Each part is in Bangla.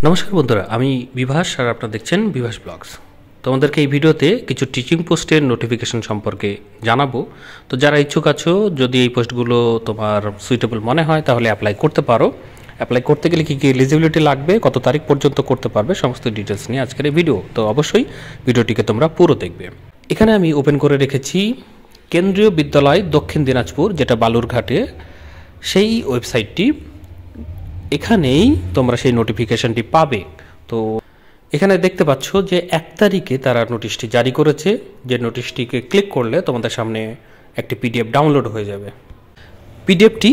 নমস্কার বন্ধুরা, আমি বিভাস আর আপনারা দেখছেন বিভাস ব্লগস। তোমাদেরকে এই ভিডিওতে কিছু টিচিং পোস্টের নোটিফিকেশন সম্পর্কে জানাবো। তো যারা ইচ্ছুক আছো, যদি এই পোস্টগুলো তোমার সুইটেবল মনে হয় তাহলে অ্যাপ্লাই করতে পারো। অ্যাপ্লাই করতে গেলে কী কী এলিজিবিলিটি লাগবে, কত তারিখ পর্যন্ত করতে পারবে, সমস্ত ডিটেলস নিয়ে আজকের এই ভিডিও। তো অবশ্যই ভিডিওটিকে তোমরা পুরো দেখবে। এখানে আমি ওপেন করে রেখেছি কেন্দ্রীয় বিদ্যালয় দক্ষিণ দিনাজপুর, যেটা বালুরঘাটে, সেই ওয়েবসাইটটি। এখানেই তোমরা সেই নোটিফিকেশনটি পাবে। তো এখানে দেখতে পাচ্ছ যে 1 তারিখে তারা নোটিশটি জারি করেছে, যে নোটিশটিকে ক্লিক করলে তোমাদের সামনে একটি পিডিএফ ডাউনলোড হয়ে যাবে। পিডিএফটি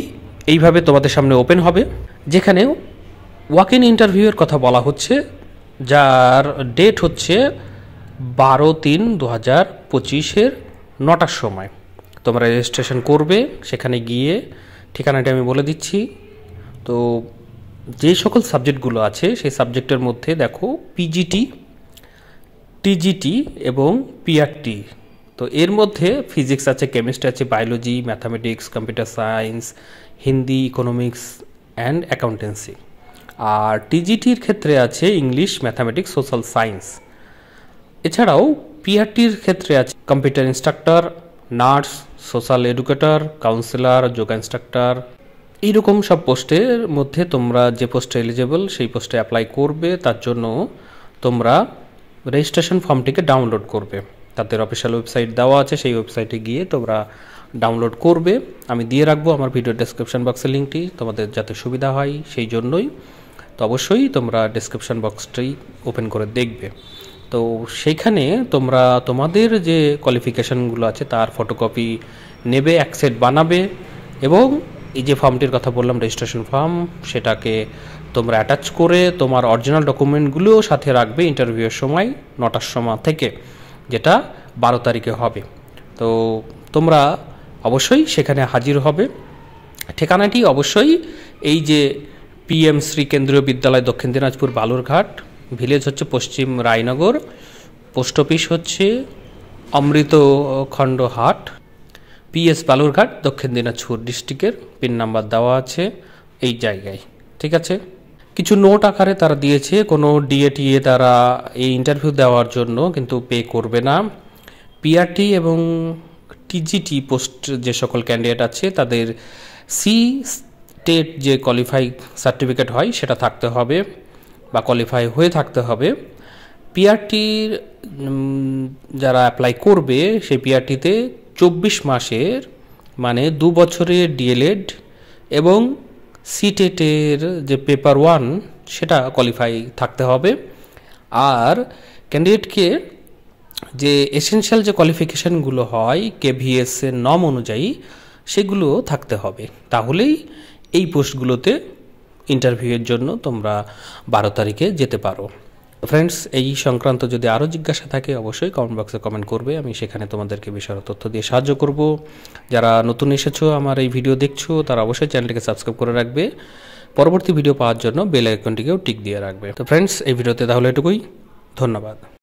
এইভাবে তোমাদের সামনে ওপেন হবে, যেখানে ওয়াক ইন ইন্টারভিউয়ের কথা বলা হচ্ছে, যার ডেট হচ্ছে 12/3/2025 9টার সময় তোমরা রেজিস্ট্রেশন করবে। সেখানে গিয়ে ঠিকানাটি আমি বলে দিচ্ছি। তো যে সকল সাবজেক্টগুলো আছে সেই সাবজেক্টের মধ্যে দেখো পিজিটি, টিজিটি এবং পিআরটি। তো এর মধ্যে ফিজিক্স আছে, কেমিস্ট্রি আছে, biology, mathematics, computer science, Hindi, economics and accountancy. আর টিজিটির ক্ষেত্রে আছে ইংলিশ, ম্যাথামেটিক্স, সোশ্যাল সায়েন্স। এছাড়াও পিআরটির ক্ষেত্রে আছে computer instructor, nurse, social educator, councillor, yoga instructor. এইরকম সব পোস্টের মধ্যে তোমরা যে পোস্টে এলিজেবল সেই পোস্টে অ্যাপ্লাই করবে। তার জন্য তোমরা রেজিস্ট্রেশন ফর্মটিকে ডাউনলোড করবে। তাদের অফিসিয়াল ওয়েবসাইট দেওয়া আছে, সেই ওয়েবসাইটে গিয়ে তোমরা ডাউনলোড করবে। আমি দিয়ে রাখবো আমার ভিডিও ডেসক্রিপশন বক্সের লিঙ্কটি, তোমাদের যাতে সুবিধা হয় সেই জন্যই। তো অবশ্যই তোমরা ডেসক্রিপশন বক্সটি ওপেন করে দেখবে। তো সেইখানে তোমরা তোমাদের যে কোয়ালিফিকেশানগুলো আছে তার ফটোকপি নেবে, এক সেট বানাবে, এবং এই যে ফর্মটির কথা বললাম রেজিস্ট্রেশন ফর্ম, সেটাকে তোমরা অ্যাটাচ করে তোমার অরিজিনাল ডকুমেন্টগুলোও সাথে রাখবে ইন্টারভিউয়ের সময় 9টার সময় থেকে, যেটা 12 তারিখে হবে। তো তোমরা অবশ্যই সেখানে হাজির হবে। ঠিকানাটি অবশ্যই এই যে PM শ্রী কেন্দ্রীয় বিদ্যালয় দক্ষিণ দিনাজপুর বালুরঘাট, ভিলেজ হচ্ছে পশ্চিম রায়নগর, পোস্ট অফিস হচ্ছে অমৃতখণ্ড হাট, PS বালুরঘাট, দক্ষিণ দিনাজপুর ডিস্ট্রিক্টের। পিন নাম্বার দেওয়া আছে এই জায়গায়, ঠিক আছে। কিছু নোট আকারে তারা দিয়েছে, কোনো ডিএটিএ তারা এই ইন্টারভিউ দেওয়ার জন্য কিন্তু পে করবে না। পিআরটি এবং টিজিটি পোস্ট যে সকল ক্যান্ডিডেট আছে তাদের স্টেট যে কোয়ালিফাই সার্টিফিকেট হয় সেটা থাকতে হবে বা কোয়ালিফাই হয়ে থাকতে হবে। পিআরটির যারা অ্যাপ্লাই করবে সেই পিআরটিতে 24 মাসের মানে 2 বছরের ডিএলএড এবং সিটেটের যে পেপার 1 সেটা কোয়ালিফাই থাকতে হবে। আর ক্যান্ডিডেটকে যে এসেনশিয়াল যে কোয়ালিফিকেশানগুলো হয় KVS এর নর্ম অনুযায়ী সেগুলো থাকতে হবে। তাহলেই এই পোস্টগুলোতে ইন্টারভিউয়ের জন্য তোমরা 12 তারিখে যেতে পারো। ফ্রেন্ডস, এই সংক্রান্ত যদি আরও জিজ্ঞাসা থাকে অবশ্যই কমেন্ট বক্সে কমেন্ট করবে, আমি সেখানে তোমাদেরকে বিশাল তথ্য দিয়ে সাহায্য করব। যারা নতুন এসেছো আমার এই ভিডিও দেখছো তারা অবশ্যই চ্যানেলটিকে সাবস্ক্রাইব করে রাখবে, পরবর্তী ভিডিও পাওয়ার জন্য বেল আইকনটিকেও টিক দিয়ে রাখবে। তো ফ্রেন্ডস, এই ভিডিওতে তাহলে এটুকুই, ধন্যবাদ।